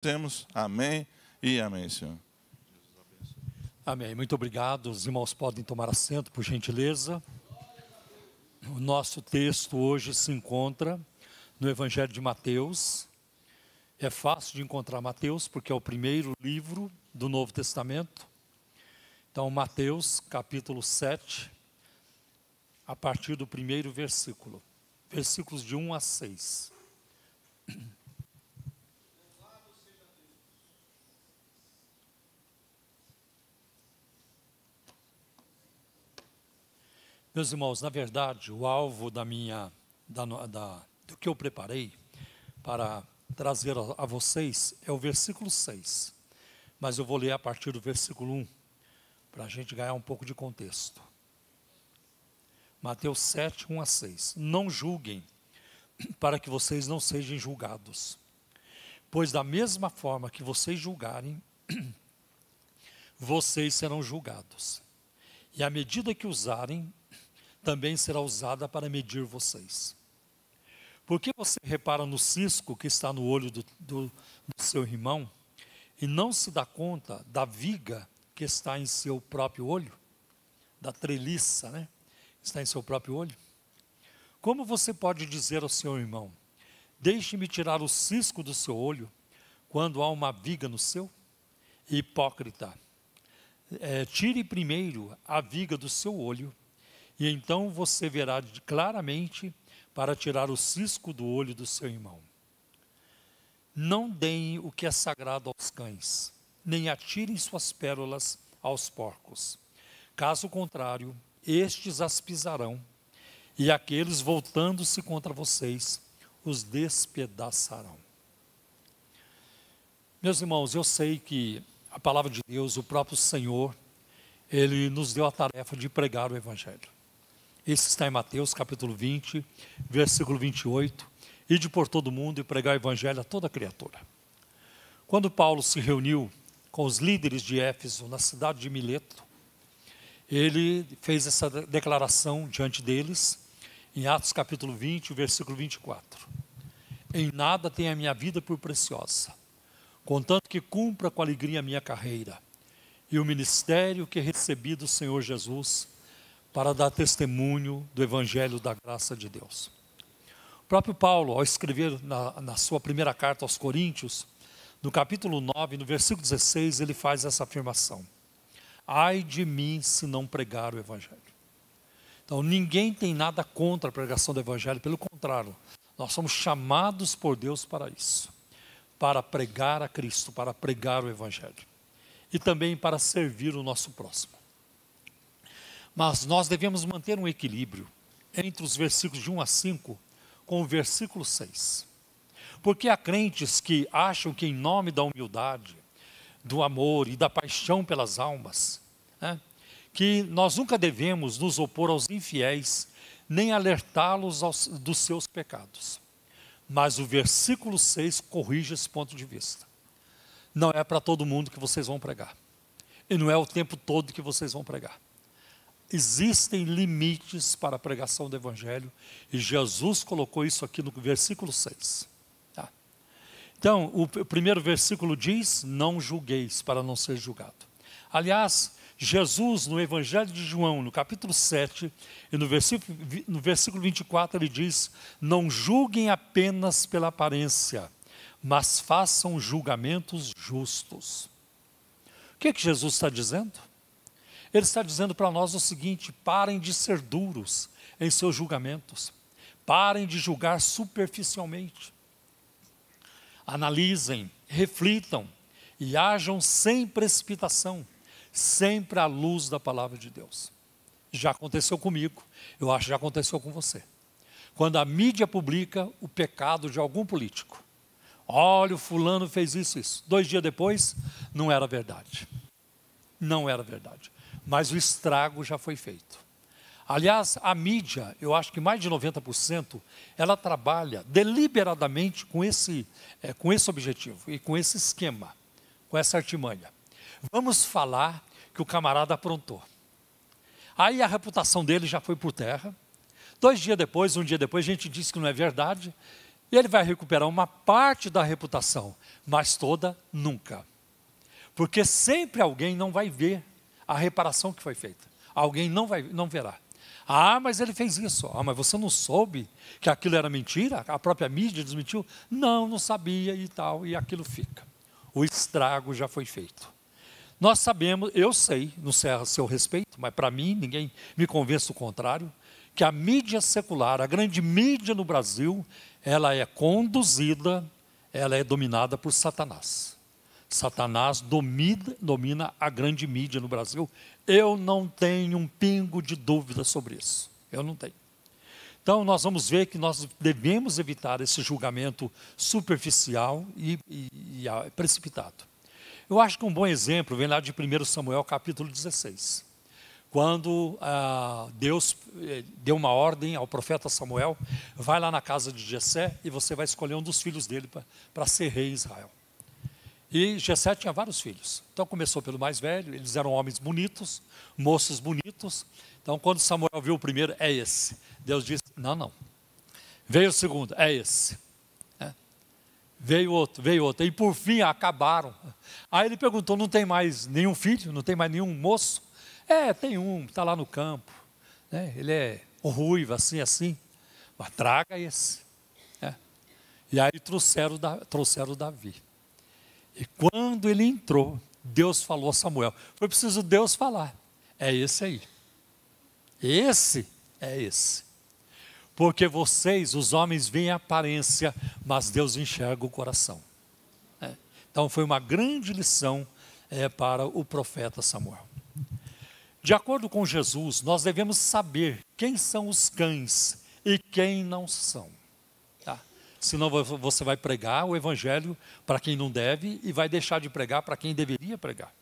Temos. Amém e amém, Senhor. Amém. Muito obrigado. Os irmãos podem tomar assento, por gentileza. O nosso texto hoje se encontra no Evangelho de Mateus. É fácil de encontrar Mateus, porque é o primeiro livro do Novo Testamento. Então, Mateus, capítulo 7, a partir do primeiro versículo. Versículos de 1 a 6. Meus irmãos, na verdade, o alvo do que eu preparei para trazer a vocês é o versículo 6. Mas eu vou ler a partir do versículo 1, para a gente ganhar um pouco de contexto. Mateus 7, 1 a 6. Não julguem, para que vocês não sejam julgados. Pois da mesma forma que vocês julgarem, vocês serão julgados. E a medida que usarem, também será usada para medir vocês. Por que você repara no cisco que está no olho do seu irmão e não se dá conta da viga que está em seu próprio olho? Da treliça, né? Que está em seu próprio olho? Como você pode dizer ao seu irmão, deixe-me tirar o cisco do seu olho, quando há uma viga no seu? Hipócrita, tire primeiro a viga do seu olho, e então você verá claramente para tirar o cisco do olho do seu irmão. Não deem o que é sagrado aos cães, nem atirem suas pérolas aos porcos. Caso contrário, estes as pisarão, e aqueles, voltando-se contra vocês, os despedaçarão. Meus irmãos, eu sei que a palavra de Deus, o próprio Senhor, Ele nos deu a tarefa de pregar o Evangelho. Esse está em Mateus capítulo 20, versículo 28, ide por todo o mundo e pregar o Evangelho a toda criatura. Quando Paulo se reuniu com os líderes de Éfeso, na cidade de Mileto, ele fez essa declaração diante deles, em Atos capítulo 20, versículo 24. Em nada tenho a minha vida por preciosa, contanto que cumpra com alegria a minha carreira, e o ministério que recebi do Senhor Jesus, para dar testemunho do Evangelho da graça de Deus. O próprio Paulo, ao escrever na sua primeira carta aos Coríntios, no capítulo 9, no versículo 16, ele faz essa afirmação: ai de mim se não pregar o Evangelho. Então, ninguém tem nada contra a pregação do Evangelho, pelo contrário, nós somos chamados por Deus para isso, para pregar a Cristo, para pregar o Evangelho, e também para servir o nosso próximo. Mas nós devemos manter um equilíbrio entre os versículos de 1 a 5 com o versículo 6. Porque há crentes que acham que em nome da humildade, do amor e da paixão pelas almas, que nós nunca devemos nos opor aos infiéis, nem alertá-los dos seus pecados. Mas o versículo 6 corrige esse ponto de vista. Não é para todo mundo que vocês vão pregar. E não é o tempo todo que vocês vão pregar. Existem limites para a pregação do Evangelho, e Jesus colocou isso aqui no versículo 6. Tá? Então, o primeiro versículo diz, não julgueis para não ser julgado. Aliás, Jesus no Evangelho de João, no capítulo 7, e no versículo 24, ele diz, não julguem apenas pela aparência, mas façam julgamentos justos. O que Jesus está dizendo? Ele está dizendo para nós o seguinte: parem de ser duros em seus julgamentos, parem de julgar superficialmente, analisem, reflitam e ajam sem precipitação, sempre à luz da palavra de Deus. Já aconteceu comigo, eu acho que já aconteceu com você. Quando a mídia publica o pecado de algum político, olha, o fulano fez isso. 2 dias depois, não era verdade. Não era verdade. Mas o estrago já foi feito. Aliás, a mídia, eu acho que mais de 90%, ela trabalha deliberadamente com esse objetivo e com esse esquema, com essa artimanha. Vamos falar que o camarada aprontou. Aí a reputação dele já foi por terra. 2 dias depois, 1 dia depois, a gente disse que não é verdade. E ele vai recuperar uma parte da reputação, mas toda nunca. Porque sempre alguém não vai ver a reparação que foi feita. Alguém não verá. Ah, mas ele fez isso. Ah, mas você não soube que aquilo era mentira? A própria mídia desmentiu? Não, não sabia e tal, e aquilo fica. O estrago já foi feito. Nós sabemos, eu sei, não sei a seu respeito, mas para mim, ninguém me convence do contrário, que a mídia secular, a grande mídia no Brasil, ela é conduzida, ela é dominada por Satanás. Satanás domina a grande mídia no Brasil. Eu não tenho um pingo de dúvida sobre isso. Eu não tenho. Então, nós vamos ver que nós devemos evitar esse julgamento superficial e precipitado. Eu acho que um bom exemplo vem lá de 1 Samuel, capítulo 16. Quando Deus deu uma ordem ao profeta Samuel, vai lá na casa de Jessé e você vai escolher um dos filhos dele para ser rei em Israel. E Jessé tinha vários filhos. Então começou pelo mais velho, eles eram homens bonitos, moços bonitos. Então quando Samuel viu o primeiro, é esse. Deus disse, não. Veio o segundo, é esse. Veio outro. E por fim acabaram. Aí ele perguntou, não tem mais nenhum filho? Não tem mais nenhum moço? Tem um, está lá no campo. Ele é ruivo, assim. Mas traga esse. E aí trouxeram Davi. E quando ele entrou, Deus falou a Samuel. Foi preciso Deus falar. É esse aí. Esse é esse. Porque vocês, os homens, veem a aparência, mas Deus enxerga o coração. Então foi uma grande lição para o profeta Samuel. De acordo com Jesus, nós devemos saber quem são os cães e quem não são. Senão você vai pregar o evangelho para quem não deve e vai deixar de pregar para quem deveria pregar.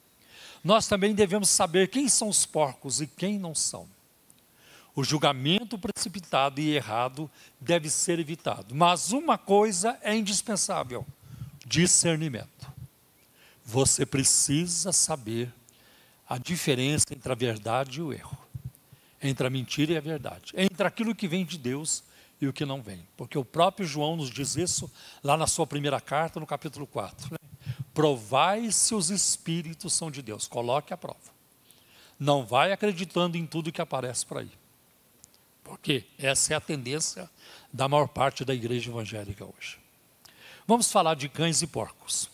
Nós também devemos saber quem são os porcos e quem não são. O julgamento precipitado e errado deve ser evitado. Mas uma coisa é indispensável: discernimento. Você precisa saber a diferença entre a verdade e o erro, entre a mentira e a verdade, entre aquilo que vem de Deus e o que não vem. Porque o próprio João nos diz isso lá na sua primeira carta, no capítulo 4. Provai se os espíritos são de Deus. Coloque à prova. Não vai acreditando em tudo que aparece por aí. Porque essa é a tendência da maior parte da igreja evangélica hoje. Vamos falar de cães e porcos.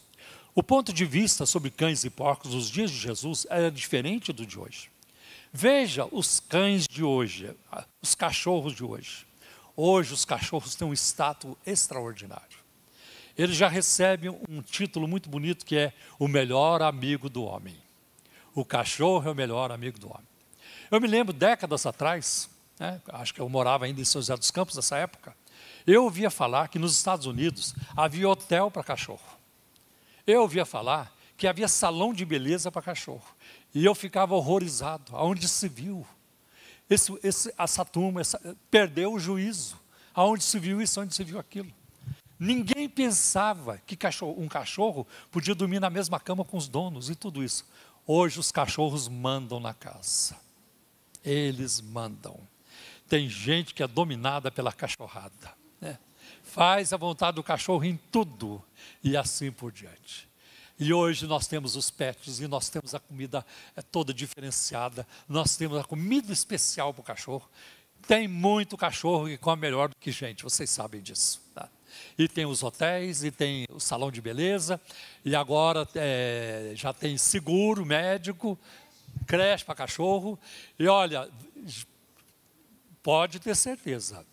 O ponto de vista sobre cães e porcos nos dias de Jesus era diferente do de hoje. Veja os cães de hoje, os cachorros de hoje. Hoje os cachorros têm um status extraordinário. Eles já recebem um título muito bonito que é o melhor amigo do homem. O cachorro é o melhor amigo do homem. Eu me lembro, décadas atrás, acho que eu morava ainda em São José dos Campos nessa época, eu ouvia falar que nos Estados Unidos havia hotel para cachorro. Eu ouvia falar que havia salão de beleza para cachorro. E eu ficava horrorizado, aonde se viu. Essa turma perdeu o juízo. Aonde se viu isso, aonde se viu aquilo. Ninguém pensava que um cachorro podia dormir na mesma cama com os donos e tudo isso. Hoje os cachorros mandam na casa. Eles mandam. Tem gente que é dominada pela cachorrada. Faz a vontade do cachorro em tudo e assim por diante. E hoje nós temos os pets e nós temos a comida toda diferenciada. Nós temos a comida especial para o cachorro. Tem muito cachorro que come melhor do que gente, vocês sabem disso. Tá? E tem os hotéis, e tem o salão de beleza, e agora já tem seguro médico, creche para cachorro. E olha, pode ter certeza,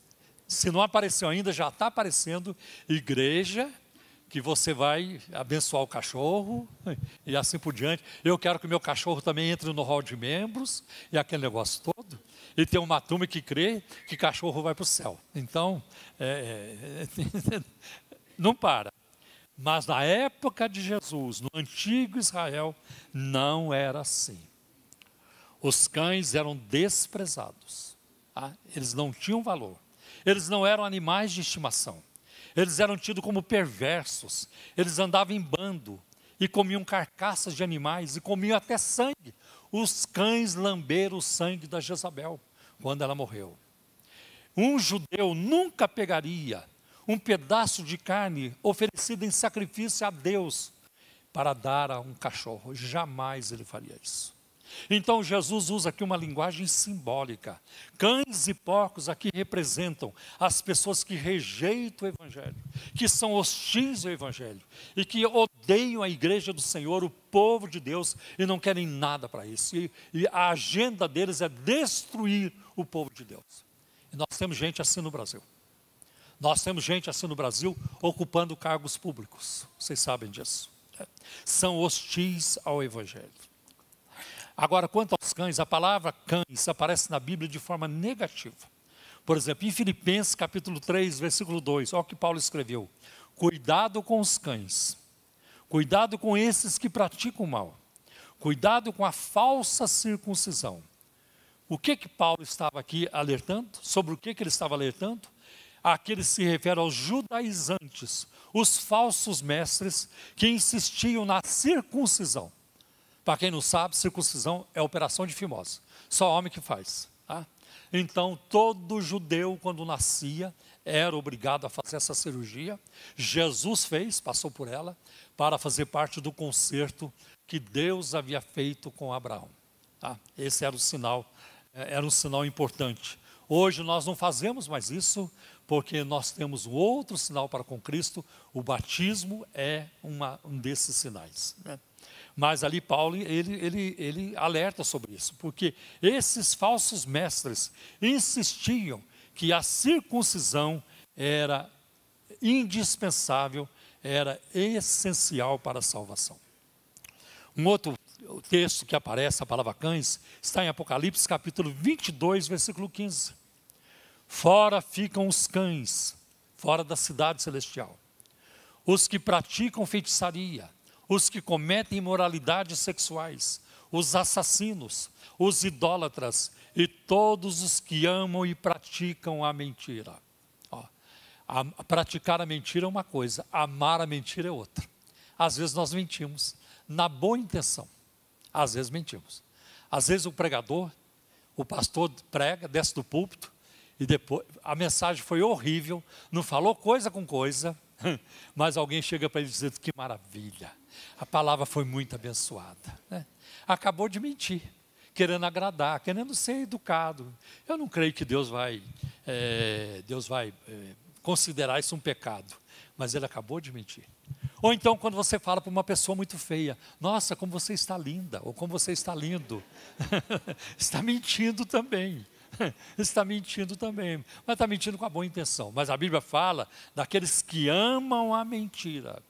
se não apareceu ainda, já está aparecendo igreja, que você vai abençoar o cachorro e assim por diante. Eu quero que o meu cachorro também entre no hall de membros e aquele negócio todo. E tem uma turma que crê que cachorro vai para o céu. Então, não para. Mas na época de Jesus, no antigo Israel, não era assim. Os cães eram desprezados. Tá? Eles não tinham valor. Eles não eram animais de estimação. Eles eram tidos como perversos. Eles andavam em bando e comiam carcaças de animais e comiam até sangue. Os cães lamberam o sangue da Jezabel quando ela morreu. Um judeu nunca pegaria um pedaço de carne oferecido em sacrifício a Deus para dar a um cachorro. Jamais ele faria isso. Então Jesus usa aqui uma linguagem simbólica. Cães e porcos aqui representam as pessoas que rejeitam o Evangelho, que são hostis ao Evangelho e que odeiam a igreja do Senhor, o povo de Deus, e não querem nada para isso. E a agenda deles é destruir o povo de Deus. E nós temos gente assim no Brasil. Nós temos gente assim no Brasil ocupando cargos públicos. Vocês sabem disso. São hostis ao Evangelho. Agora, quanto aos cães, a palavra cães aparece na Bíblia de forma negativa. Por exemplo, em Filipenses capítulo 3, versículo 2, olha o que Paulo escreveu: cuidado com os cães, cuidado com esses que praticam o mal, cuidado com a falsa circuncisão. O que Paulo estava aqui alertando? Sobre o que ele estava alertando? Aqui ele se refere aos judaizantes, os falsos mestres que insistiam na circuncisão. Para quem não sabe, circuncisão é operação de fimose. Só homem que faz. Tá? Então, todo judeu, quando nascia, era obrigado a fazer essa cirurgia. Jesus fez, passou por ela, para fazer parte do concerto que Deus havia feito com Abraão. Tá? Esse era um sinal importante. Hoje nós não fazemos mais isso, porque nós temos um outro sinal para com Cristo. O batismo é um desses sinais, né? Mas ali Paulo, ele alerta sobre isso, porque esses falsos mestres insistiam que a circuncisão era indispensável, era essencial para a salvação. Um outro texto que aparece, a palavra cães, está em Apocalipse capítulo 22, versículo 15. Fora ficam os cães, fora da cidade celestial, os que praticam feitiçaria, os que cometem imoralidades sexuais, os assassinos, os idólatras e todos os que amam e praticam a mentira. Praticar a mentira é uma coisa, amar a mentira é outra. Às vezes nós mentimos, na boa intenção, às vezes mentimos. Às vezes o pregador, o pastor prega, desce do púlpito, e depois a mensagem foi horrível, não falou coisa com coisa, mas alguém chega para ele e diz: que maravilha, a palavra foi muito abençoada, né? Acabou de mentir, querendo agradar, querendo ser educado. Eu não creio que Deus vai considerar isso um pecado, mas ele acabou de mentir. Ou então quando você fala para uma pessoa muito feia: nossa, como você está linda, ou como você está lindo, está mentindo também. Está mentindo também, mas está mentindo com a boa intenção. Mas a Bíblia fala daqueles que amam a mentira,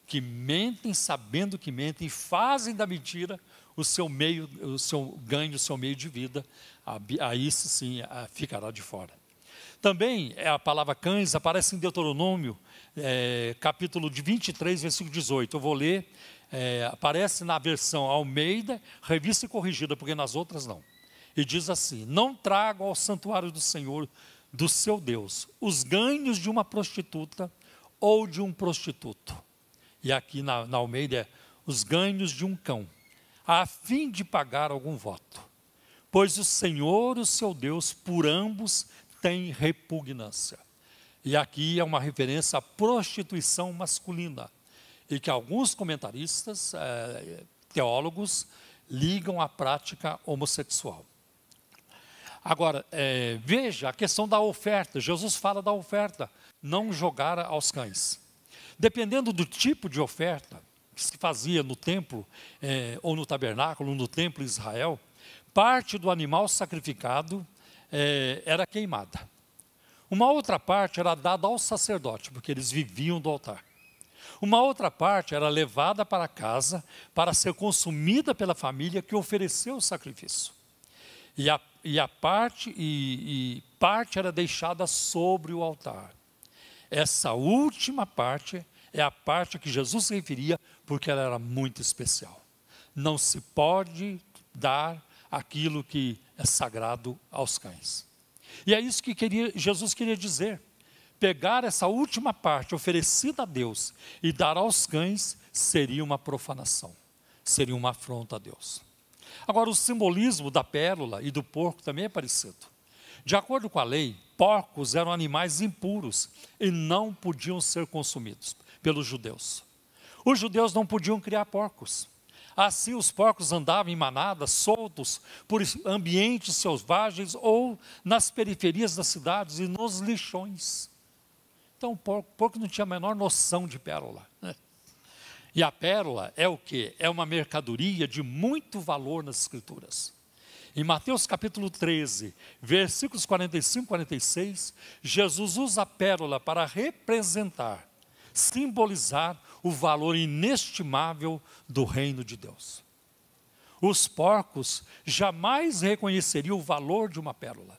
que mentem sabendo que mentem, e fazem da mentira o seu meio, o seu ganho, o seu meio de vida. Aí sim ficará de fora. Também a palavra cães aparece em Deuteronômio, capítulo 23, versículo 18. Eu vou ler, aparece na versão Almeida, revista e corrigida, porque nas outras não. E diz assim: não tragam ao santuário do Senhor, do seu Deus, os ganhos de uma prostituta ou de um prostituto. E aqui na Almeida os ganhos de um cão, a fim de pagar algum voto. Pois o Senhor, o seu Deus, por ambos tem repugnância. E aqui é uma referência à prostituição masculina, e que alguns comentaristas, teólogos, ligam à prática homossexual. Agora, veja a questão da oferta. Jesus fala da oferta, não jogar aos cães. Dependendo do tipo de oferta que se fazia no templo, ou no tabernáculo, ou no templo de Israel, parte do animal sacrificado era queimada. Uma outra parte era dada ao sacerdote, porque eles viviam do altar. Uma outra parte era levada para casa para ser consumida pela família que ofereceu o sacrifício. Parte era deixada sobre o altar. Essa última parte é a parte a que Jesus se referia, porque ela era muito especial. Não se pode dar aquilo que é sagrado aos cães. E é isso que Jesus queria dizer. Pegar essa última parte oferecida a Deus e dar aos cães seria uma profanação, seria uma afronta a Deus. Agora, o simbolismo da pérola e do porco também é parecido. De acordo com a lei, porcos eram animais impuros e não podiam ser consumidos pelos judeus. Os judeus não podiam criar porcos. Assim, os porcos andavam em manadas, soltos por ambientes selvagens ou nas periferias das cidades e nos lixões. Então, o porco não tinha a menor noção de pérola, né? E a pérola é o quê? É uma mercadoria de muito valor nas Escrituras. Em Mateus capítulo 13, versículos 45 e 46, Jesus usa a pérola para representar, simbolizar o valor inestimável do reino de Deus. Os porcos jamais reconheceriam o valor de uma pérola.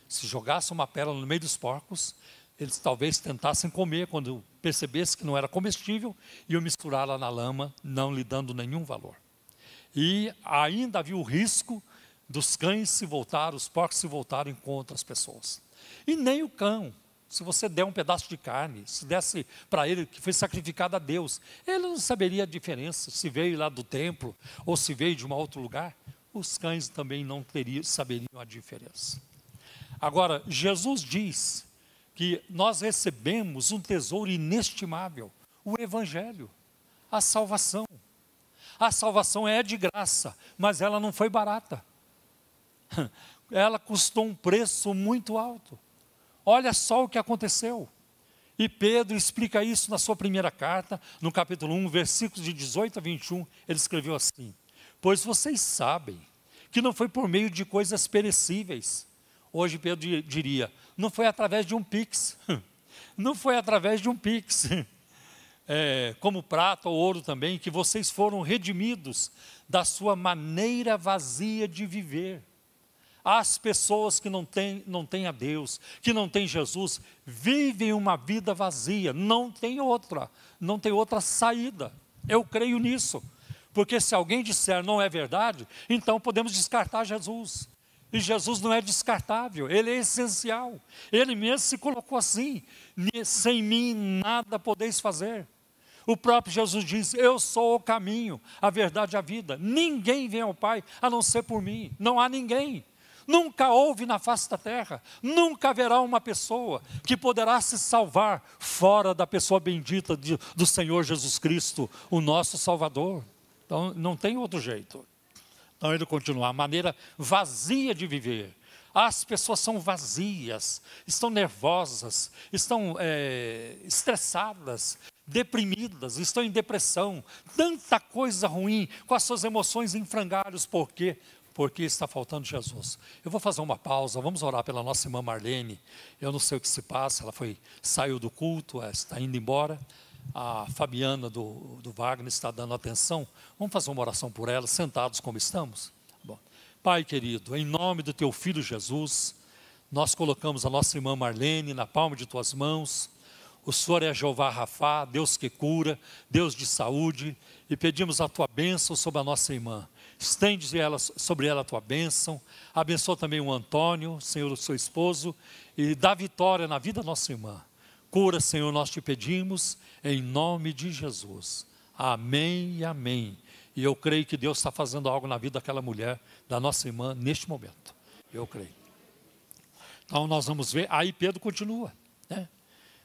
Se jogasse uma pérola no meio dos porcos, eles talvez tentassem comer quando percebessem que não era comestível, iam misturá-la na lama, não lhe dando nenhum valor. E ainda havia o risco dos cães se voltarem, os porcos se voltarem contra as pessoas. E nem o cão, se você der um pedaço de carne, se desse para ele que foi sacrificado a Deus, ele não saberia a diferença, se veio lá do templo ou se veio de um outro lugar. Os cães também não saberiam a diferença. Agora, Jesus diz que nós recebemos um tesouro inestimável, o Evangelho, a salvação. A salvação é de graça, mas ela não foi barata. Ela custou um preço muito alto. Olha só o que aconteceu. E Pedro explica isso na sua primeira carta, no capítulo 1, versículos de 18 a 21, ele escreveu assim: pois vocês sabem que não foi por meio de coisas perecíveis. Hoje Pedro diria, não foi através de um pix, não foi através de um pix, como prata ou ouro também, que vocês foram redimidos da sua maneira vazia de viver. As pessoas que não têm a Deus, que não têm Jesus, vivem uma vida vazia, não tem outra saída. Eu creio nisso, porque se alguém disser não é verdade, então podemos descartar Jesus. E Jesus não é descartável, Ele é essencial. Ele mesmo se colocou assim, sem mim nada podeis fazer. O próprio Jesus diz, eu sou o caminho, a verdade e a vida. Ninguém vem ao Pai a não ser por mim, não há ninguém. Nunca houve na face da terra, nunca haverá uma pessoa que poderá se salvar fora da pessoa bendita do Senhor Jesus Cristo, o nosso Salvador. Então não tem outro jeito. Então ele continua, a maneira vazia de viver. As pessoas são vazias, estão nervosas, estão estressadas, deprimidas, estão em depressão. Tanta coisa ruim com as suas emoções em frangalhos. Por quê? Porque está faltando Jesus. Eu vou fazer uma pausa, vamos orar pela nossa irmã Marlene. Eu não sei o que se passa, ela saiu do culto, está indo embora. A Fabiana do Wagner está dando atenção. Vamos fazer uma oração por ela, sentados como estamos? Bom. Pai querido, em nome do teu Filho Jesus, nós colocamos a nossa irmã Marlene na palma de tuas mãos. O Senhor é Jeová Rafá, Deus que cura, Deus de saúde, e pedimos a tua bênção sobre a nossa irmã. Estende sobre ela a tua bênção, abençoa também o Antônio, Senhor, o seu esposo, e dá vitória na vida da nossa irmã. Cura, Senhor, nós te pedimos, em nome de Jesus. Amém e amém. E eu creio que Deus está fazendo algo na vida daquela mulher, da nossa irmã, neste momento. Eu creio. Então nós vamos ver, aí Pedro continua, né?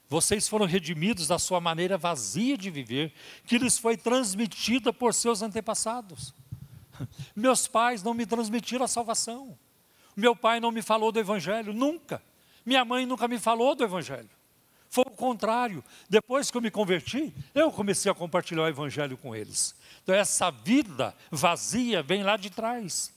Vocês foram redimidos da sua maneira vazia de viver, que lhes foi transmitida por seus antepassados. Meus pais não me transmitiram a salvação. Meu pai não me falou do Evangelho, nunca. Minha mãe nunca me falou do Evangelho. Foi o contrário. Depois que eu me converti, eu comecei a compartilhar o Evangelho com eles. Então essa vida vazia vem lá de trás.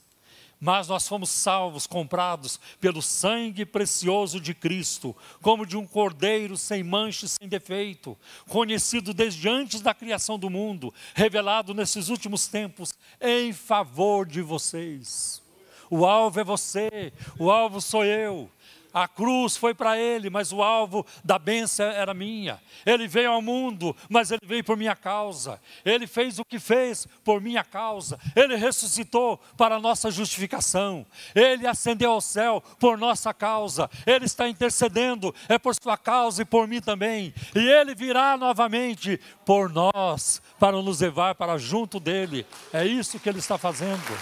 Mas nós fomos salvos, comprados pelo sangue precioso de Cristo, como de um cordeiro sem mancha e sem defeito, conhecido desde antes da criação do mundo, revelado nesses últimos tempos, em favor de vocês. O alvo é você, o alvo sou eu. A cruz foi para ele, mas o alvo da bênção era minha. Ele veio ao mundo, mas ele veio por minha causa. Ele fez o que fez por minha causa. Ele ressuscitou para a nossa justificação. Ele ascendeu ao céu por nossa causa. Ele está intercedendo, é por sua causa e por mim também. E ele virá novamente por nós, para nos levar para junto dele. É isso que ele está fazendo.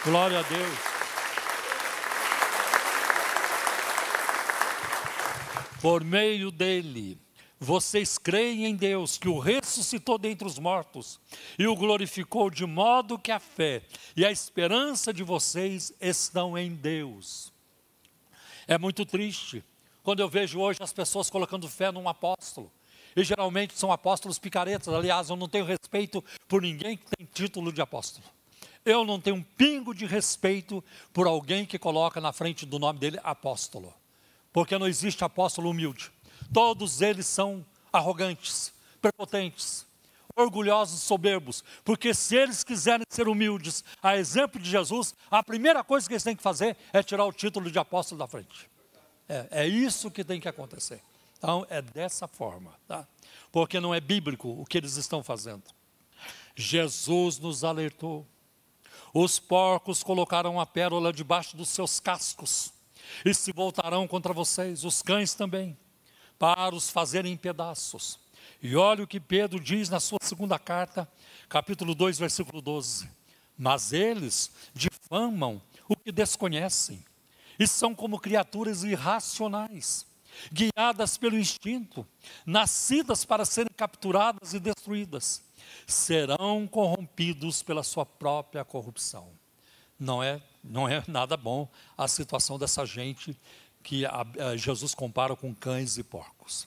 Glória a Deus. por meio dele, vocês creem em Deus, que o ressuscitou dentre os mortos e o glorificou, de modo que a fé e a esperança de vocês estão em Deus. É muito triste quando eu vejo hoje as pessoas colocando fé num apóstolo. E geralmente são apóstolos picaretas. Aliás, eu não tenho respeito por ninguém que tem título de apóstolo. Eu não tenho um pingo de respeito por alguém que coloca na frente do nome dele apóstolo. Porque não existe apóstolo humilde. Todos eles são arrogantes, prepotentes, orgulhosos, soberbos. Porque se eles quiserem ser humildes, a exemplo de Jesus, a primeira coisa que eles têm que fazer é tirar o título de apóstolo da frente. É isso que tem que acontecer. Então, é dessa forma, tá? Porque não é bíblico o que eles estão fazendo. Jesus nos alertou. Os porcos colocaram a pérola debaixo dos seus cascos e se voltarão contra vocês, os cães também, para os fazerem em pedaços. E olha o que Pedro diz na sua segunda carta, capítulo 2, versículo 12. Mas eles difamam o que desconhecem e são como criaturas irracionais, guiadas pelo instinto, nascidas para serem capturadas e destruídas. Serão corrompidos pela sua própria corrupção. Não é nada bom a situação dessa gente que Jesus compara com cães e porcos.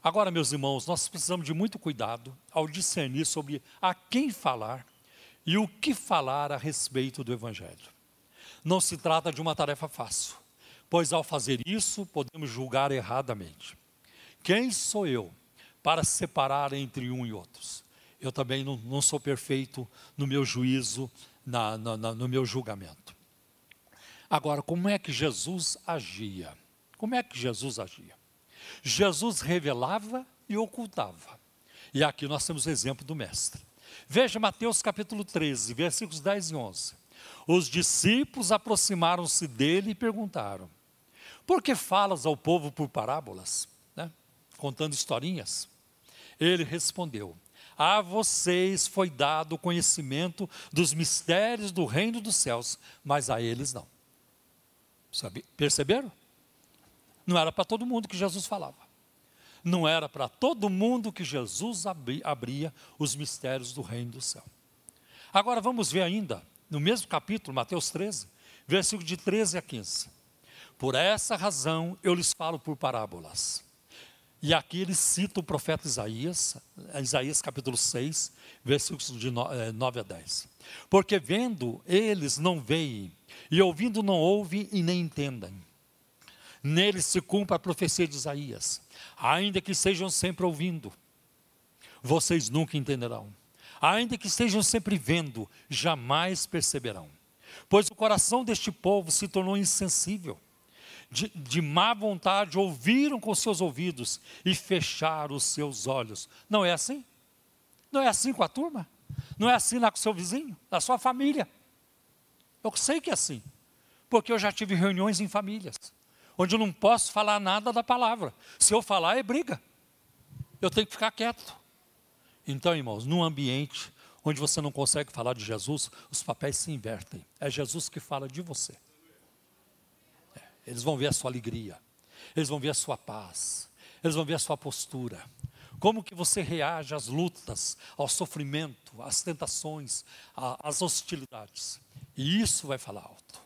Agora, meus irmãos, nós precisamos de muito cuidado ao discernir sobre a quem falar e o que falar a respeito do Evangelho. Não se trata de uma tarefa fácil, pois ao fazer isso, podemos julgar erradamente. Quem sou eu para separar entre um e outros? Eu também não sou perfeito no meu juízo, no meu julgamento. Agora, como é que Jesus agia? Como é que Jesus agia? Jesus revelava e ocultava. E aqui nós temos o exemplo do Mestre. Veja Mateus capítulo 13, versículos 10 e 11. Os discípulos aproximaram-se dele e perguntaram: por que falas ao povo por parábolas? Contando historinhas. Ele respondeu: a vocês foi dado o conhecimento dos mistérios do reino dos céus, mas a eles não. Perceberam? Não era para todo mundo que Jesus falava. Não era para todo mundo que Jesus abria os mistérios do reino do céu. Agora vamos ver ainda, no mesmo capítulo, Mateus 13, versículo de 13 a 15. Por essa razão eu lhes falo por parábolas. E aqui ele cita o profeta Isaías, Isaías capítulo 6, versículos de 9 a 10. Porque vendo eles não veem, e ouvindo não ouvem e nem entendem. Neles se cumpre a profecia de Isaías. Ainda que estejam sempre ouvindo, vocês nunca entenderão. Ainda que estejam sempre vendo, jamais perceberão. Pois o coração deste povo se tornou insensível. De má vontade ouviram com seus ouvidos e fecharam os seus olhos. Não é assim? Não é assim com a turma? Não é assim lá com o seu vizinho? Na sua família? Eu sei que é assim, porque eu já tive reuniões em famílias, onde eu não posso falar nada da palavra. Se eu falar é briga, eu tenho que ficar quieto. Então, irmãos, num ambiente onde você não consegue falar de Jesus, os papéis se invertem. É Jesus que fala de você. Eles vão ver a sua alegria, eles vão ver a sua paz, eles vão ver a sua postura. Como que você reage às lutas, ao sofrimento, às tentações, às hostilidades. E isso vai falar alto.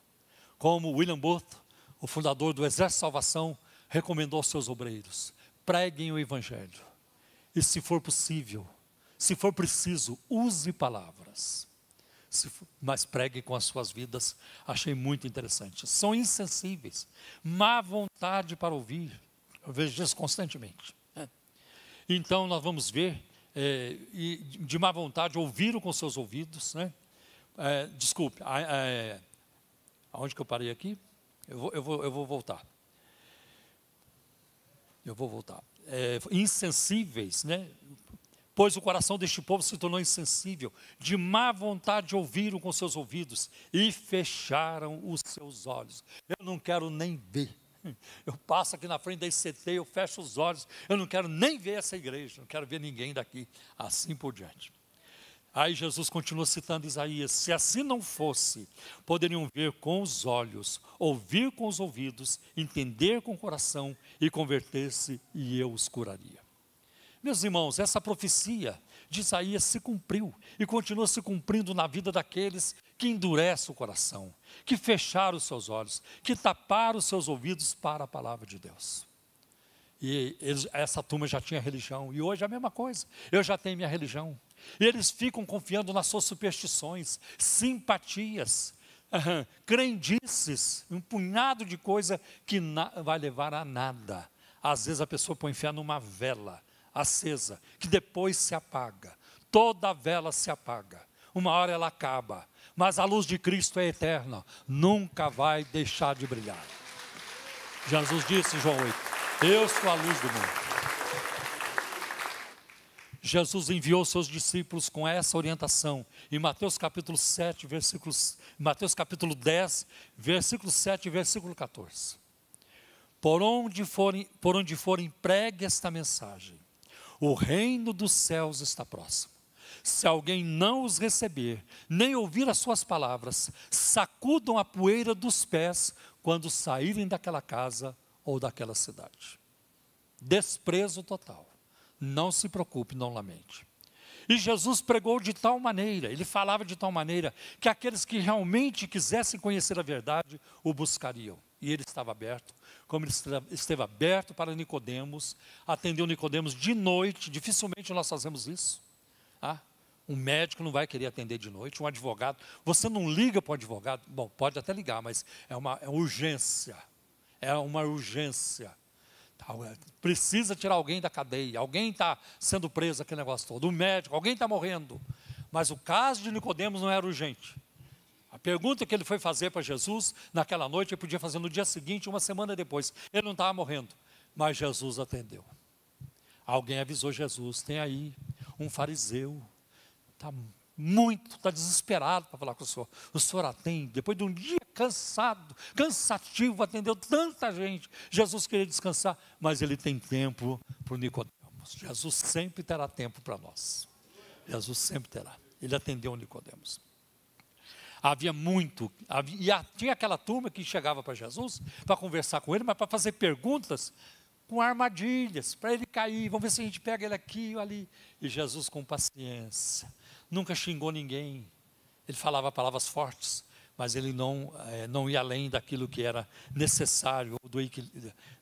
Como William Booth, o fundador do Exército de Salvação, recomendou aos seus obreiros: preguem o Evangelho. E se for possível, se for preciso, use palavras. Mas preguem com as suas vidas. Achei muito interessante. São insensíveis, má vontade para ouvir. Eu vejo isso constantemente. Então nós vamos ver, de má vontade, ouviram com seus ouvidos. Desculpe, aonde que eu parei aqui? Eu vou voltar. Insensíveis, Pois o coração deste povo se tornou insensível, de má vontade ouviram com seus ouvidos e fecharam os seus olhos. Eu não quero nem ver. Eu passo aqui na frente da ICT, eu fecho os olhos, eu não quero nem ver essa igreja, não quero ver ninguém daqui, assim por diante. Aí Jesus continua citando Isaías: se assim não fosse, poderiam ver com os olhos, ouvir com os ouvidos, entender com o coração e converter-se, e eu os curaria. Meus irmãos, essa profecia de Isaías se cumpriu e continua se cumprindo na vida daqueles que endurecem o coração, que fecharam os seus olhos, que taparam os seus ouvidos para a palavra de Deus. E essa turma já tinha religião, e hoje é a mesma coisa. Eu já tenho minha religião. E eles ficam confiando nas suas superstições, simpatias, crendices, um punhado de coisa que vai levar a nada. Às vezes a pessoa põe fé numa vela acesa, que depois se apaga. Toda vela se apaga. Uma hora ela acaba. Mas a luz de Cristo é eterna. Nunca vai deixar de brilhar. Jesus disse em João 8: eu sou a luz do mundo. Jesus enviou seus discípulos com essa orientação. Em Mateus capítulo 7, Mateus capítulo 10, versículo 7 e versículo 14. Por onde forem, pregue esta mensagem. O reino dos céus está próximo. Se alguém não os receber, nem ouvir as suas palavras, sacudam a poeira dos pés quando saírem daquela casa ou daquela cidade. Desprezo total. Não se preocupe, não lamente. E Jesus pregou de tal maneira, ele falava de tal maneira, que aqueles que realmente quisessem conhecer a verdade, o buscariam. E ele estava aberto, como ele esteve aberto para Nicodemos, atendeu Nicodemos de noite. Dificilmente nós fazemos isso. Um médico não vai querer atender de noite, um advogado. Você não liga para o advogado? Bom, pode até ligar, mas é uma urgência. É uma urgência. Precisa tirar alguém da cadeia, alguém está sendo preso, aquele negócio todo, o médico, alguém está morrendo. Mas o caso de Nicodemos não era urgente. A pergunta que ele foi fazer para Jesus naquela noite, ele podia fazer no dia seguinte, uma semana depois. Ele não estava morrendo, mas Jesus atendeu. Alguém avisou Jesus: tem aí um fariseu, está desesperado para falar com o senhor. O senhor atende, depois de um dia cansativo, atendeu tanta gente. Jesus queria descansar, mas ele tem tempo para o Nicodemos. Jesus sempre terá tempo para nós. Jesus sempre terá. Ele atendeu o Nicodemos. Tinha aquela turma que chegava para Jesus para conversar com ele, mas para fazer perguntas com armadilhas, para ele cair. Vamos ver se a gente pega ele aqui ou ali. E Jesus, com paciência, nunca xingou ninguém. Ele falava palavras fortes, mas ele não ia além daquilo que era necessário,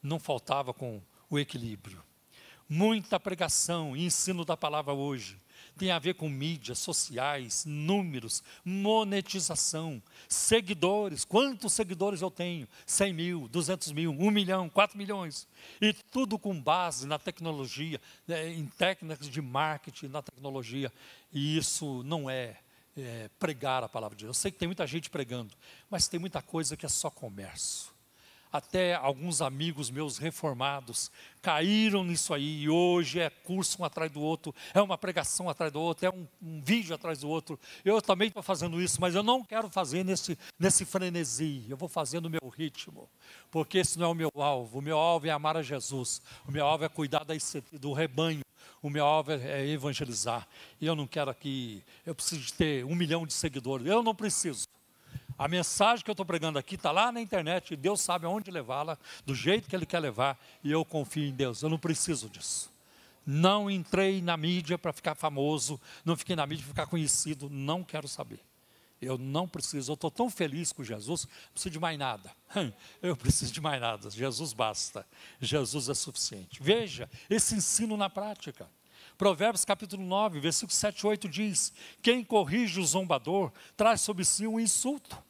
não faltava com o equilíbrio. Muita pregação e ensino da palavra hoje tem a ver com mídias sociais, números, monetização, seguidores. Quantos seguidores eu tenho? 100 mil, 200 mil, 1 milhão, 4 milhões. E tudo com base na tecnologia, em técnicas de marketing, na tecnologia. E isso não é pregar a palavra de Deus. Eu sei que tem muita gente pregando, mas tem muita coisa que é só comércio. Até alguns amigos meus reformados caíram nisso aí, e hoje é curso um atrás do outro, é uma pregação atrás do outro, é um vídeo atrás do outro. Eu também estou fazendo isso, mas eu não quero fazer nesse frenesi, eu vou fazer no meu ritmo, porque esse não é o meu alvo é amar a Jesus, o meu alvo é cuidar do rebanho, o meu alvo é evangelizar, e eu não quero eu preciso ter 1 milhão de seguidores, eu não preciso. A mensagem que eu estou pregando aqui está lá na internet, e Deus sabe aonde levá-la, do jeito que Ele quer levar, e eu confio em Deus, eu não preciso disso. Não entrei na mídia para ficar famoso, não fiquei na mídia para ficar conhecido, não quero saber. Eu não preciso, eu estou tão feliz com Jesus, não preciso de mais nada. Eu preciso de mais nada, Jesus basta, Jesus é suficiente. Veja, esse ensino na prática. Provérbios capítulo 9, versículo 7 e 8 diz: quem corrige o zombador, traz sobre si um insulto.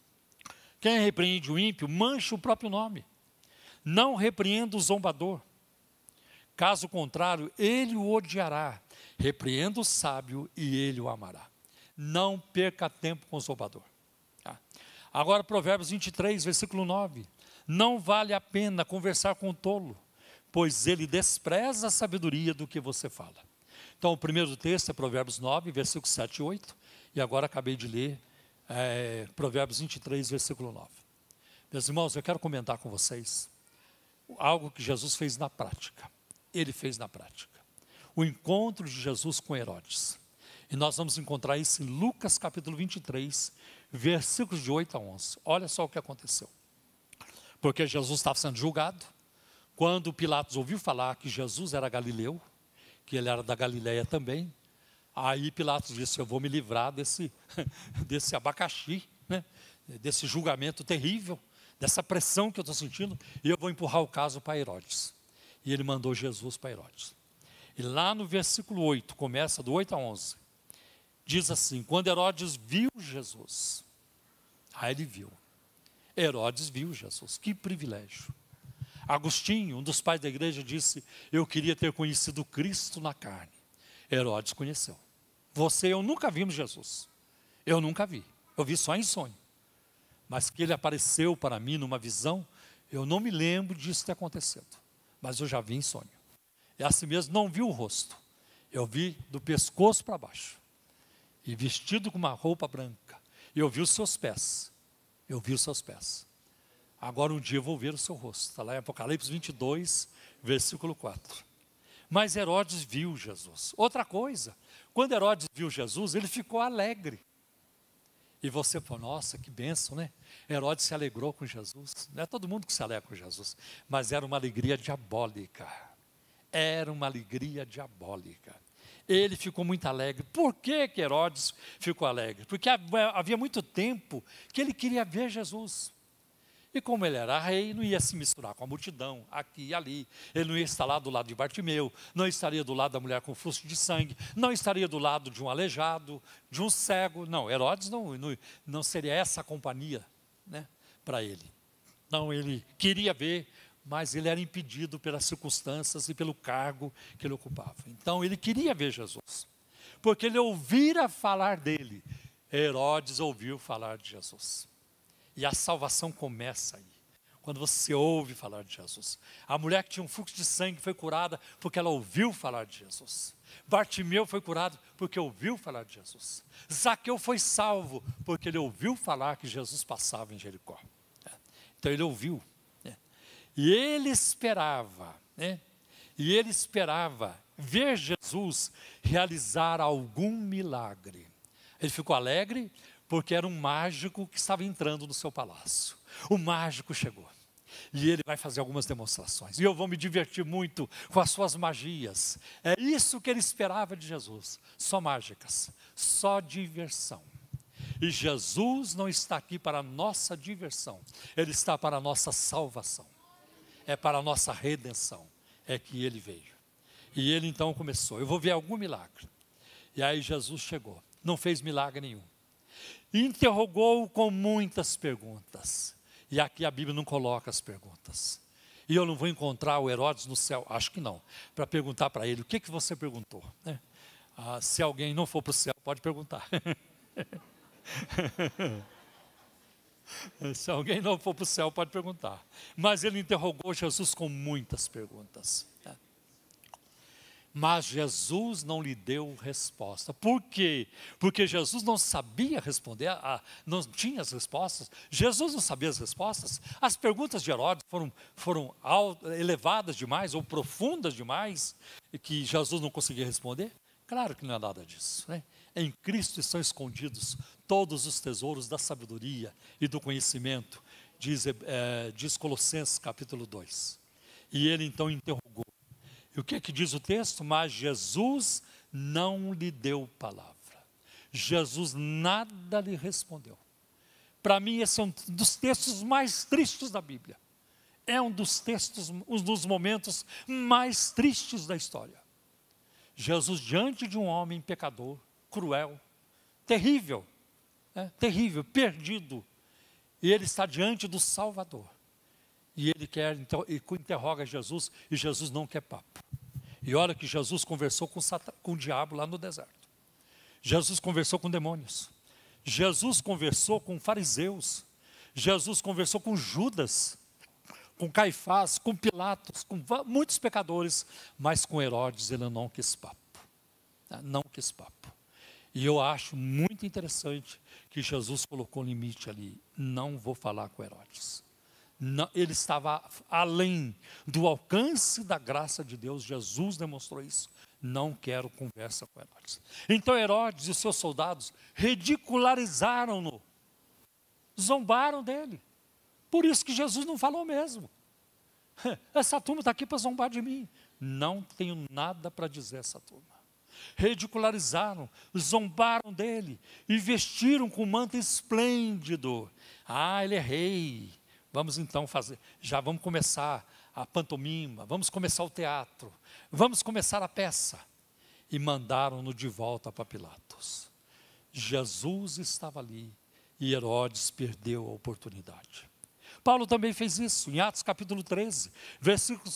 Quem repreende o ímpio, mancha o próprio nome. Não repreenda o zombador. Caso contrário, ele o odiará. Repreenda o sábio e ele o amará. Não perca tempo com o zombador. Agora Provérbios 23, versículo 9. Não vale a pena conversar com o tolo, pois ele despreza a sabedoria do que você fala. Então o primeiro texto é Provérbios 9, versículos 7 e 8. E agora acabei de ler Provérbios 23, versículo 9. Meus irmãos, eu quero comentar com vocês algo que Jesus fez na prática. Ele fez na prática. O encontro de Jesus com Herodes. E nós vamos encontrar isso em Lucas capítulo 23, versículos de 8 a 11. Olha só o que aconteceu. Porque Jesus estava sendo julgado. Quando Pilatos ouviu falar que Jesus era galileu, que ele era da Galileia também, aí Pilatos disse: eu vou me livrar desse abacaxi, né? Desse julgamento terrível, dessa pressão que eu estou sentindo, e eu vou empurrar o caso para Herodes. E ele mandou Jesus para Herodes. E lá no versículo 8, começa do 8 a 11, diz assim: quando Herodes viu Jesus, aí ele viu, Herodes viu Jesus, que privilégio. Agostinho, um dos pais da igreja, disse: eu queria ter conhecido Cristo na carne. Herodes conheceu. Você e eu nunca vimos Jesus. Eu nunca vi. Eu vi só em sonho. Mas que ele apareceu para mim numa visão, eu não me lembro disso ter acontecido. Mas eu já vi em sonho. E assim mesmo, não vi o rosto. Eu vi do pescoço para baixo. E vestido com uma roupa branca. E eu vi os seus pés. Eu vi os seus pés. Agora um dia eu vou ver o seu rosto. Está lá em Apocalipse 22, versículo 4. Mas Herodes viu Jesus. Outra coisa, quando Herodes viu Jesus, ele ficou alegre. E você falou: nossa, que bênção, né? Herodes se alegrou com Jesus. Não é todo mundo que se alegra com Jesus, mas era uma alegria diabólica. Era uma alegria diabólica. Ele ficou muito alegre. Por que que Herodes ficou alegre? Porque havia muito tempo que ele queria ver Jesus. E como ele era rei, não ia se misturar com a multidão, aqui e ali. Ele não ia estar lá do lado de Bartimeu, não estaria do lado da mulher com fluxo de sangue, não estaria do lado de um aleijado, de um cego. Não, Herodes não seria essa a companhia, né, para ele. Não, ele queria ver, mas ele era impedido pelas circunstâncias e pelo cargo que ele ocupava. Então ele queria ver Jesus, porque ele ouvira falar dele. Herodes ouviu falar de Jesus. E a salvação começa aí, quando você ouve falar de Jesus. A mulher que tinha um fluxo de sangue foi curada porque ela ouviu falar de Jesus. Bartimeu foi curado porque ouviu falar de Jesus. Zaqueu foi salvo porque ele ouviu falar que Jesus passava em Jericó. Então ele ouviu. E ele esperava, né? E ele esperava ver Jesus realizar algum milagre. Ele ficou alegre porque era um mágico que estava entrando no seu palácio. O mágico chegou. E ele vai fazer algumas demonstrações. E eu vou me divertir muito com as suas magias. É isso que ele esperava de Jesus. Só mágicas, só diversão. E Jesus não está aqui para a nossa diversão. Ele está para a nossa salvação. É para a nossa redenção. É que ele veio. E ele então começou: eu vou ver algum milagre. E aí Jesus chegou. Não fez milagre nenhum. Interrogou-o com muitas perguntas. E aqui a Bíblia não coloca as perguntas. E eu não vou encontrar o Herodes no céu, acho que não, para perguntar para ele: o que você perguntou? Se alguém não for para o céu, pode perguntar. Se alguém não for para o céu, pode perguntar. Mas ele interrogou Jesus com muitas perguntas. Mas Jesus não lhe deu resposta. Por quê? Porque Jesus não sabia responder, não tinha as respostas. Jesus não sabia as respostas. As perguntas de Herodes foram elevadas demais ou profundas demais, e que Jesus não conseguia responder. Claro que não é nada disso, né? Em Cristo estão escondidos todos os tesouros da sabedoria e do conhecimento, diz Colossenses capítulo 2. E ele então interrogou. E o que diz o texto? Mas Jesus não lhe deu palavra. Jesus nada lhe respondeu. Para mim, esse é um dos textos mais tristes da Bíblia. É um dos textos, um dos momentos mais tristes da história. Jesus diante de um homem pecador, cruel, terrível, terrível, perdido. E ele está diante do Salvador. E ele interroga Jesus, e Jesus não quer papo. E olha que Jesus conversou com o diabo lá no deserto. Jesus conversou com demônios. Jesus conversou com fariseus. Jesus conversou com Judas, com Caifás, com Pilatos, com muitos pecadores. Mas com Herodes ele não quis papo. Não quis papo. E eu acho muito interessante que Jesus colocou um limite ali. Não vou falar com Herodes. Não, ele estava além do alcance da graça de Deus. Jesus demonstrou isso. não quero conversa com Herodes. Então Herodes e os seus soldados ridicularizaram-no, zombaram dele. Por isso que Jesus não falou mesmo. Essa turma está aqui para zombar de mim. Não tenho nada para dizer a essa turma. Ridicularizaram, zombaram dele e vestiram com um manto esplêndido. Ah, ele é rei. Vamos então fazer, já vamos começar a pantomima, vamos começar o teatro, vamos começar a peça. E mandaram-no de volta para Pilatos. Jesus estava ali e Herodes perdeu a oportunidade. Paulo também fez isso, em Atos capítulo 13,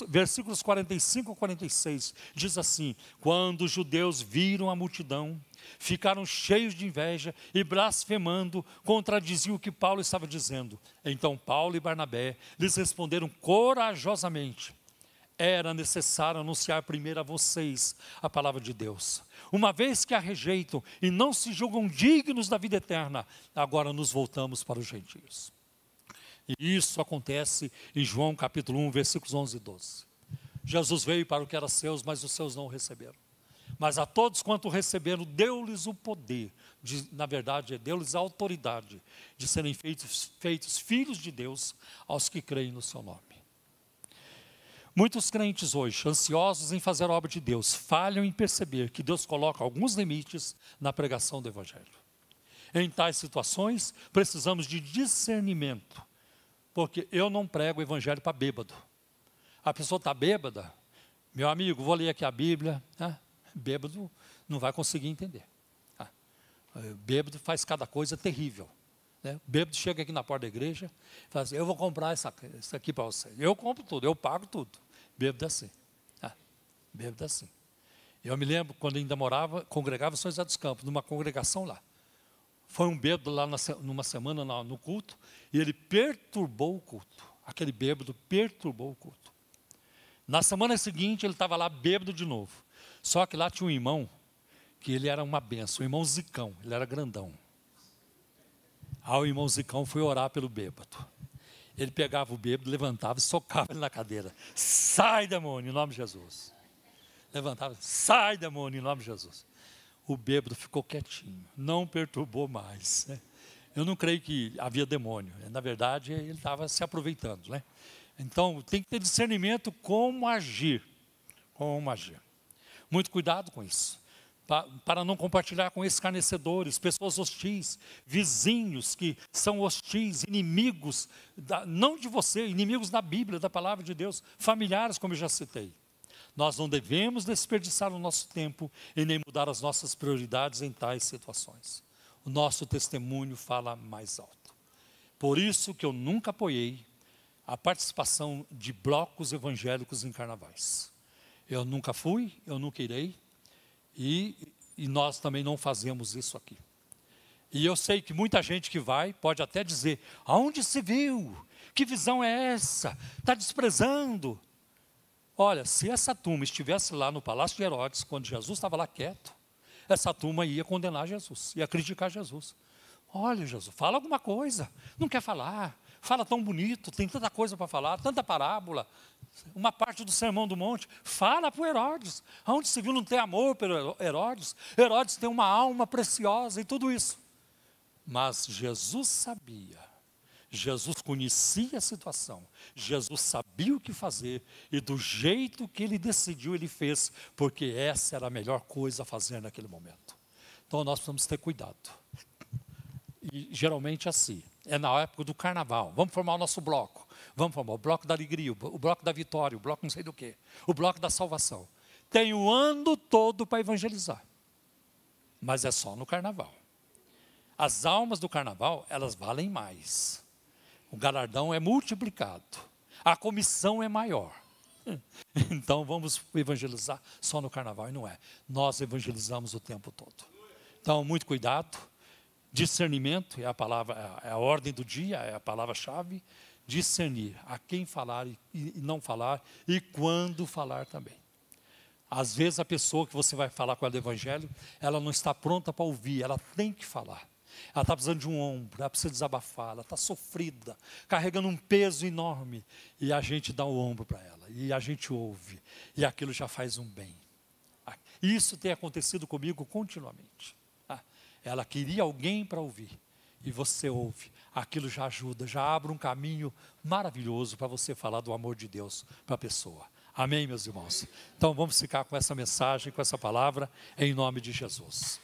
versículos 45 a 46, diz assim: quando os judeus viram a multidão, ficaram cheios de inveja e blasfemando, contradiziam o que Paulo estava dizendo. Então Paulo e Barnabé lhes responderam corajosamente: era necessário anunciar primeiro a vocês a palavra de Deus. Uma vez que a rejeitam e não se julgam dignos da vida eterna, agora nos voltamos para os gentios. E isso acontece em João capítulo 1, versículos 11 e 12. Jesus veio para o que era seus, mas os seus não o receberam. Mas a todos quanto o receberam, deu-lhes o poder, na verdade, deu-lhes a autoridade de serem feitos filhos de Deus aos que creem no seu nome. Muitos crentes hoje, ansiosos em fazer a obra de Deus, falham em perceber que Deus coloca alguns limites na pregação do Evangelho. Em tais situações, precisamos de discernimento. Porque eu não prego o evangelho para bêbado. A pessoa está bêbada, meu amigo, vou ler aqui a Bíblia, bêbado não vai conseguir entender. Bêbado faz cada coisa terrível. Bêbado chega aqui na porta da igreja e fala assim: eu vou comprar isso aqui para você. Eu compro tudo, eu pago tudo. Bêbado é assim. Bêbado é assim. Eu me lembro quando ainda congregava em São José dos Campos, numa congregação lá. Foi um bêbado lá numa semana no culto, e ele perturbou o culto. Aquele bêbado perturbou o culto. Na semana seguinte, ele estava lá bêbado de novo. Só que lá tinha um irmão, que ele era uma benção, o irmão Zicão, ele era grandão. Aí o irmão Zicão foi orar pelo bêbado. Ele pegava o bêbado, levantava e socava ele na cadeira. Sai, demônio, em nome de Jesus. Levantava, sai, demônio, em nome de Jesus. O bêbado ficou quietinho, não perturbou mais. Eu não creio que havia demônio. Na verdade, ele estava se aproveitando. Então, tem que ter discernimento como agir. Como agir. Muito cuidado com isso. Para não compartilhar com escarnecedores, pessoas hostis, vizinhos que são hostis, inimigos, não de você, inimigos da Bíblia, da palavra de Deus, familiares, como eu já citei. Nós não devemos desperdiçar o nosso tempo e nem mudar as nossas prioridades em tais situações. O nosso testemunho fala mais alto. Por isso que eu nunca apoiei a participação de blocos evangélicos em carnavais. Eu nunca fui, eu nunca irei, e nós também não fazemos isso aqui. E eu sei que muita gente que vai pode até dizer: aonde se viu? Que visão é essa? Está desprezando. Olha, se essa turma estivesse lá no Palácio de Herodes, quando Jesus estava lá quieto, essa turma ia condenar Jesus, ia criticar Jesus. Olha, Jesus, fala alguma coisa. Não quer falar, fala tão bonito, tem tanta coisa para falar, tanta parábola, uma parte do Sermão do Monte. Fala para o Herodes. Aonde se viu não ter amor pelo Herodes? Herodes tem uma alma preciosa e tudo isso. Mas Jesus sabia. Jesus conhecia a situação, Jesus sabia o que fazer, e do jeito que ele decidiu, ele fez, porque essa era a melhor coisa a fazer naquele momento. Então nós precisamos ter cuidado. E geralmente assim, é na época do carnaval, vamos formar o nosso bloco, vamos formar o bloco da alegria, o bloco da vitória, o bloco não sei do quê, o bloco da salvação. Tem o ano todo para evangelizar, mas é só no carnaval. As almas do carnaval, elas valem mais. O galardão é multiplicado. A comissão é maior. Então vamos evangelizar só no carnaval. E não é. Nós evangelizamos o tempo todo. Então, muito cuidado. Discernimento é a palavra, é a ordem do dia, é a palavra-chave. Discernir a quem falar e não falar, e quando falar também. Às vezes a pessoa que você vai falar com ela do evangelho, ela não está pronta para ouvir, ela tem que falar. Ela está precisando de um ombro, ela precisa desabafar, ela está sofrida, carregando um peso enorme. E a gente dá o ombro para ela, e a gente ouve, e aquilo já faz um bem. E isso tem acontecido comigo continuamente. Ela queria alguém para ouvir, e você ouve. Aquilo já ajuda, já abre um caminho maravilhoso para você falar do amor de Deus para a pessoa. Amém, meus irmãos? Então vamos ficar com essa mensagem, com essa palavra, em nome de Jesus.